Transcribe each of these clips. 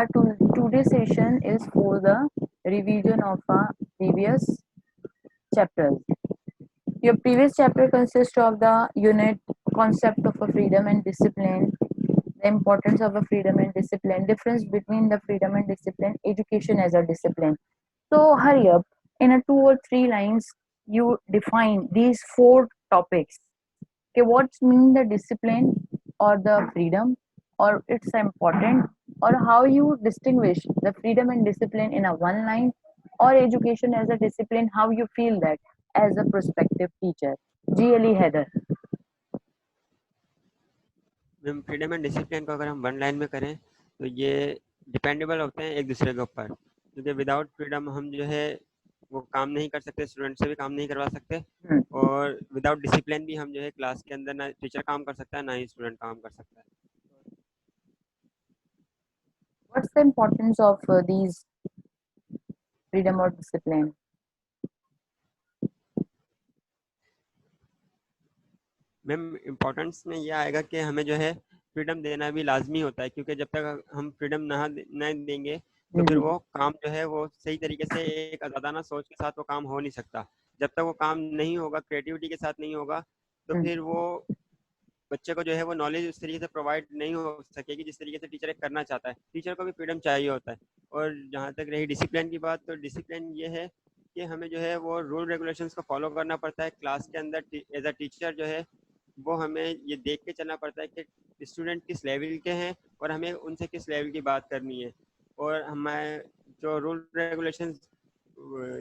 Today's session is for the revision of our previous chapters. Your previous chapter consists of the unit concept of a freedom and discipline, the importance of a freedom and discipline, difference between the freedom and discipline, education as a discipline. So hurry up. In a 2 or 3 lines, you define these 4 topics. Okay, what's mean the discipline or the freedom or it's important, or how you distinguish the freedom and discipline in a one line, or education as a discipline, how you feel that as a prospective teacher. GLE Heather. Ma'am freedom and discipline को अगर हम one line में करें तो ये dependable होते हैं एक दूसरे के ऊपर, क्योंकि विदाउट फ्रीडम हम जो है वो काम नहीं कर सकते, स्टूडेंट से भी काम नहीं करवा सकते, और विदाउट डिसिप्लिन भी हम जो है क्लास के अंदर ना टीचर काम कर सकता है ना ही स्टूडेंट काम कर सकता है। What's the importance of these freedom or discipline? Ma'am importance में ये आएगा कि हमें जो है फ्रीडम देना भी लाजमी होता है, क्योंकि जब तक हम फ्रीडम ना देंगे तो फिर वो काम जो है वो सही तरीके से एक आज़ादाना सोच के साथ वो काम हो नहीं सकता। जब तक वो काम नहीं होगा, क्रिएटिविटी के साथ नहीं होगा, तो फिर वो बच्चे को जो है वो नॉलेज उस तरीके से प्रोवाइड नहीं हो सकेगी जिस तरीके से टीचर एक करना चाहता है। टीचर को भी फ्रीडम चाहिए होता है। और जहाँ तक रही डिसिप्लिन की बात, तो डिसिप्लिन ये है कि हमें जो है वो रूल रेगुलेशंस को फॉलो करना पड़ता है क्लास के अंदर। एज अ टीचर जो है वो हमें ये देख के चलना पड़ता है कि स्टूडेंट किस लेवल के हैं और हमें उनसे किस लेवल की बात करनी है, और हमें जो रूल रेगुलेशंस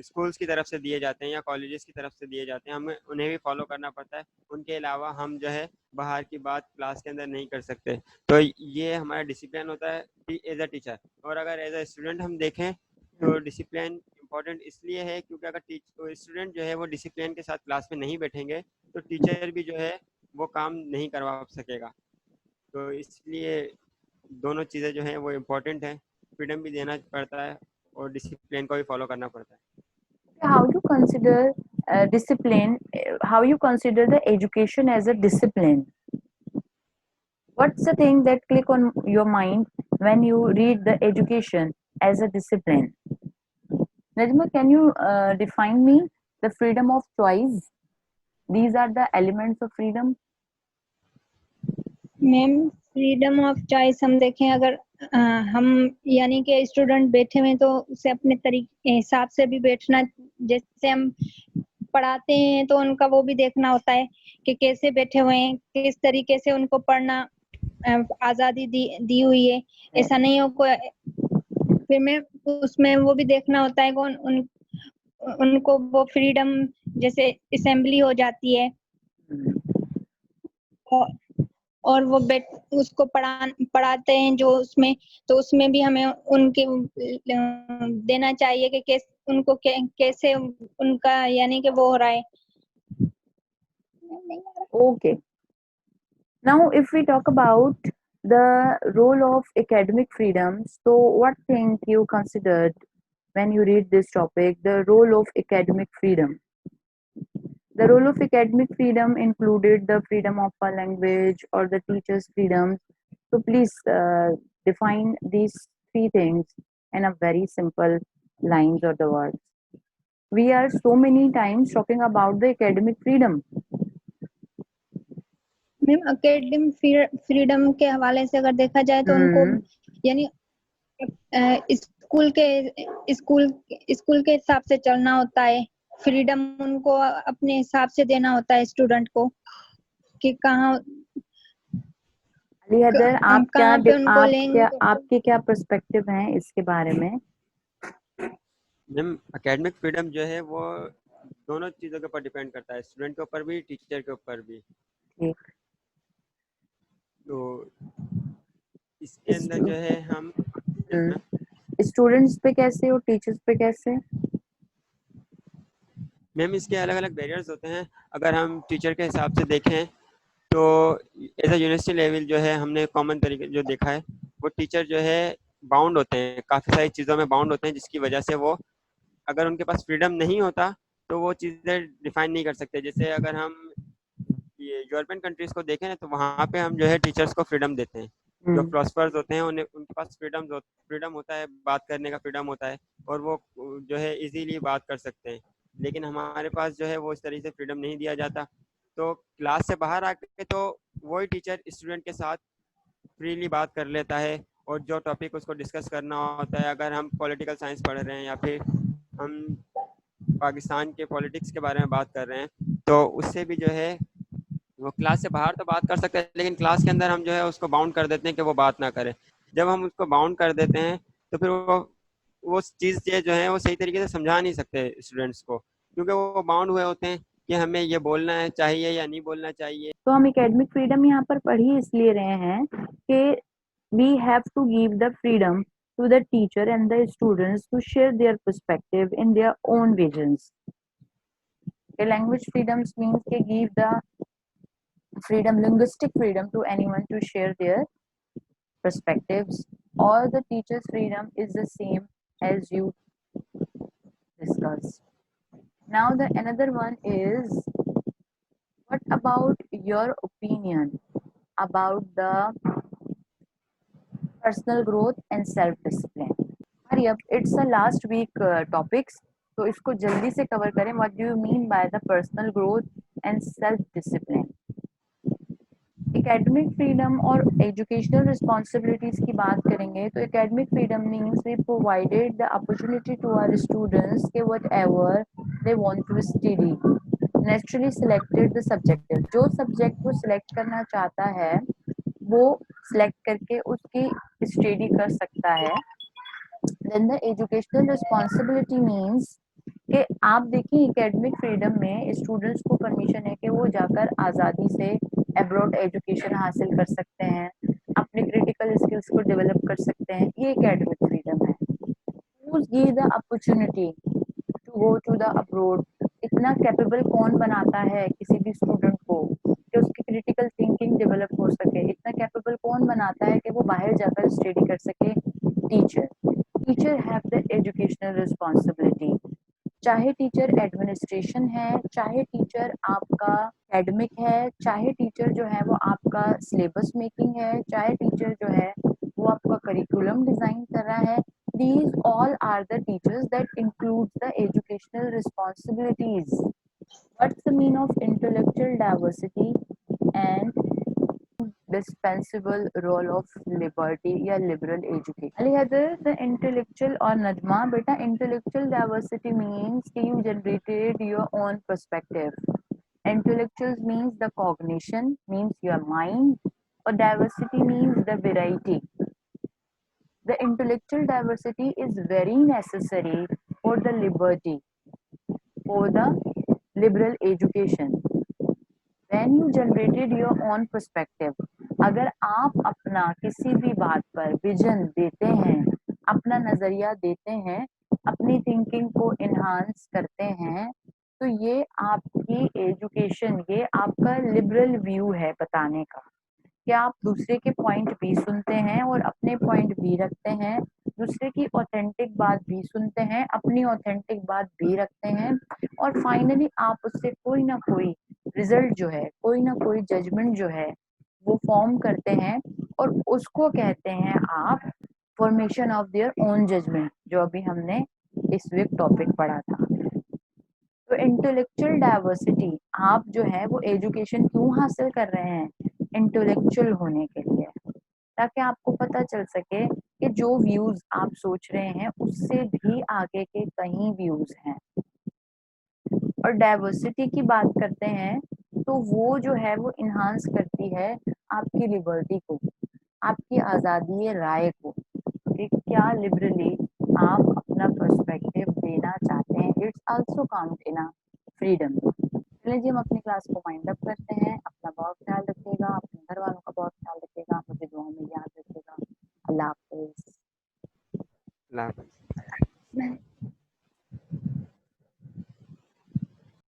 स्कूल्स की तरफ से दिए जाते हैं या कॉलेजेस की तरफ से दिए जाते हैं, हमें उन्हें भी फॉलो करना पड़ता है। उनके अलावा हम जो है बाहर की बात क्लास के अंदर नहीं कर सकते। तो ये हमारा डिसिप्लिन होता है एज अ टीचर। और अगर एज अ स्टूडेंट हम देखें तो डिसिप्लिन इम्पॉर्टेंट इसलिए है क्योंकि अगर स्टूडेंट जो है वो डिसिप्लिन के साथ क्लास में नहीं बैठेंगे तो टीचर भी जो है वो काम नहीं करवा सकेगा। तो इसलिए दोनों चीज़ें जो हैं वो इम्पोर्टेंट है, फ्रीडम भी देना पड़ता है और डिसिप्लिन को भी फॉलो करना पड़ता है। How you consider discipline? How you consider the education as a discipline? What's the thing that click on your mind when you read the education as a discipline? Najma, can you define me the freedom of choice? These are the elements of freedom. Ma'am freedom of choice हम देखें, अगर हम यानी कि student बैठे हुए तो उसे अपने तरीके हिसाब से भी बैठना, जैसे हम पढ़ाते हैं तो उनका वो भी देखना होता है कि कैसे बैठे हुए हैं, किस तरीके से उनको पढ़ना आज़ादी दी हुई है। ऐसा नहीं हो फिर में उसमें वो भी देखना होता है कौन उनको वो फ्रीडम, जैसे असेंबली हो जाती है और वो उसको पढ़ाते हैं जो उसमें, तो उसमें भी हमें उनके देना चाहिए कि उनको कैसे उनका यानी कि वो हो रहा है। Okay. Now, if we talk about the role of academic freedom, so what thing you considered when you read this topic, the role of academic freedom? The role of academic freedom included the freedom of a language or the teacher's freedom. So please define these 3 things in a very simple lines or the words. We are so many times talking about the academic freedom. Ma'am academic freedom के हवाले से अगर देखा जाए तो उनको यानी school के हिसाब से चलना होता है। फ्रीडम उनको अपने हिसाब से देना होता है स्टूडेंट को कि कहाँ हैदर, आप आपके क्या पर्सपेक्टिव हैं इसके बारे में? मैम एकेडमिक फ्रीडम जो है वो दोनों चीज़ों के ऊपर डिपेंड करता है, स्टूडेंट के ऊपर भी टीचर के ऊपर भी। तो इसके अंदर जो है हम स्टूडेंट्स पे कैसे और टीचर्स पे कैसे? मैम इसके अलग अलग बैरियर्स होते हैं। अगर हम टीचर के हिसाब से देखें तो एज अ यूनिवर्सिटी लेवल जो है हमने कॉमन तरीके जो देखा है, वो टीचर जो है बाउंड होते हैं, काफ़ी सारी चीज़ों में बाउंड होते हैं, जिसकी वजह से वो अगर उनके पास फ्रीडम नहीं होता तो वो चीज़ें डिफाइन नहीं कर सकते। जैसे अगर हम ये यूरोपियन कंट्रीज़ को देखें तो वहाँ पे हम जो है टीचर्स को फ्रीडम देते हैं, जो फिलोसफर्स होते हैं उन्हें उनके पास फ्रीडम होता है, बात करने का फ्रीडम होता है और वो जो है इजीली बात कर सकते हैं, लेकिन हमारे पास जो है वो इस तरीके से फ्रीडम नहीं दिया जाता। तो क्लास से बाहर आके तो वही टीचर स्टूडेंट के साथ फ्रीली बात कर लेता है और जो टॉपिक उसको डिस्कस करना होता है, अगर हम पॉलिटिकल साइंस पढ़ रहे हैं या फिर हम पाकिस्तान के पॉलिटिक्स के बारे में बात कर रहे हैं, तो उससे भी जो है वो क्लास से बाहर तो बात कर सकते हैं, लेकिन क्लास के अंदर हम जो है उसको बाउंड कर देते हैं कि वो बात ना करे। जब हम उसको बाउंड कर देते हैं तो फिर वो चीज़ जो है वो सही तरीके से समझा नहीं सकते स्टूडेंट्स को, क्योंकि वो बाउंड हुए होते हैं कि हमें ये बोलना है चाहिए या नहीं बोलना चाहिए। तो हम एकेडमिक फ्रीडम यहाँ पर पढ़ ही इसलिए रहे हैं कि we have to give the freedom to the teacher and the students to share their perspective in their own visions. The language freedoms means to give the freedom, linguistic freedom to anyone to share their perspectives. All the teacher's freedom is the same as you discussed. Now the another one is, what about your opinion about the personal growth and self discipline? Hari अब it's a last week topics, तो इसको जल्दी से cover करें. What do you mean by the personal growth and self discipline? Academic freedom और educational responsibilities की बात करेंगे तो academic freedom means we provided the opportunity to our students के whatever they want to study, naturally selected the subjective. जो subject वो select करना चाहता है वो सिलेक्ट करके उसकी स्टडी कर सकता है. Then the educational responsibility means कि आप देखिए एकेडमिक फ्रीडम में स्टूडेंट्स को परमिशन है कि वो जाकर आज़ादी से अब्रॉड एजुकेशन हासिल कर सकते हैं, अपने क्रिटिकल स्किल्स को डेवलप कर सकते हैं. ये एकेडमिक फ्रीडम है. Who's give the opportunity to go to the abroad? इतना कैपेबल कौन बनाता है किसी भी स्टूडेंट को कि उसकी क्रिटिकल थिंकिंग डेवलप हो सके? इतना कैपेबल कौन बनाता है कि वो बाहर जाकर स्टडी कर सके? Teacher. Teacher have the educational responsibility. चाहे टीचर एडमिनिस्ट्रेशन है, चाहे टीचर आपका एकेडमिक है, चाहे टीचर जो है वो आपका सिलेबस मेकिंग है, चाहे टीचर जो है वो आपका करिकुलम डिजाइन कर रहा है. These all are the teachers that includes the educational responsibilities. What's the mean of intellectual diversity and dispensable role of liberty या liberal education? Ali Heather, the intellectual or Najma, beta intellectual diversity means कि you generated your own perspective. Intellectuals means the cognition, means your mind, or diversity means the variety. The intellectual diversity is very necessary for the liberty, for the liberal education. When you generated your own perspective, अगर आप अपना किसी भी बात पर vision देते हैं, अपना नजरिया देते हैं, अपनी थिंकिंग को इन्हांस करते हैं, तो ये आपकी एजुकेशन, ये आपका लिबरल व्यू है बताने का कि आप दूसरे के पॉइंट भी सुनते हैं और अपने पॉइंट भी रखते हैं, दूसरे की ऑथेंटिक बात भी सुनते हैं, अपनी ऑथेंटिक बात भी रखते हैं, और फाइनली आप उससे कोई ना कोई रिजल्ट जो है, कोई ना कोई जजमेंट जो है वो फॉर्म करते हैं, और उसको कहते हैं आप formation of their own judgement, जो अभी हमने इस वीक टॉपिक पढ़ा था. तो इंटेलेक्चुअल डाइवर्सिटी आप जो है वो एजुकेशन क्यों हासिल कर रहे हैं? इंटेलेक्चुअल होने के लिए, ताकि आपको पता चल सके कि जो व्यूज आप सोच रहे हैं उससे भी आगे के कहीं व्यूज हैं. और डाइवर्सिटी की बात करते हैं तो वो जो है वो इन्हांस करती है आपकी लिबर्टी को, आपकी आज़ादी राय को, कि क्या लिबरली आप अपना पर्सपेक्टिव देना चाहते हैं. It's also count in a freedom. चलिए जी, हम अपनी क्लास को वाइंड अप करते हैं. अपना बहुत ख्याल रखिएगा, अपने घर वालों का बहुत ख्याल रखिएगा.